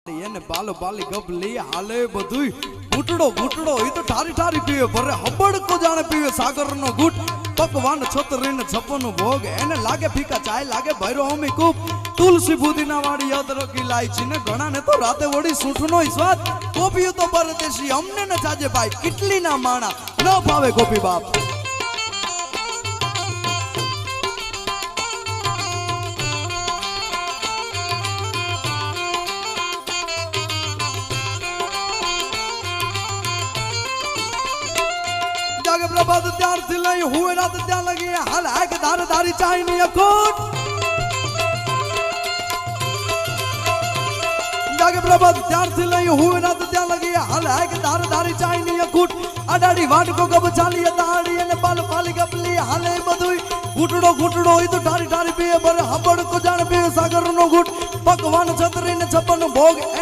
એને બાલો બાલી ગબલી હાલે બધું ઘૂંટડો ઘૂંટડો એ તો ઠારી ઠારી પીવે ભરે હબડકો જાણે પીવે સાગરનો ઘૂંટ પકવાન છતરીને છપ્પનનો ભોગ એને લાગે ફીકા ચાય લાગે ભૈરો અમી કૂપ તુલસી ફુદીના વાળી અદરકી લાઈચી ને ઘણા ને તો રાતે વળી સૂંઠનો સ્વાદ કોપીઓ તો પરદેશી અમને ન જાજે ભાઈ કેટલી ના માણા ન ભાવે કોપી બાપ जागे प्रभात त्यार थी लई हुए रात त्या लगी हाल है के धार धारी चाय नहीं अखोट जागे प्रभात त्यार थी लई हुए रात त्या लगी हाल है के धार धारी चाय नहीं अखोट अडाड़ी वाट को गब चाली दाड़ी ने पाल पाली गपली हाले बधुई घुटड़ो घुटड़ो ई तो ठारी ठारी पीए बर हबड़ को जान पीए सागर नो घुट पकवान छतरी ने छप्पन भोग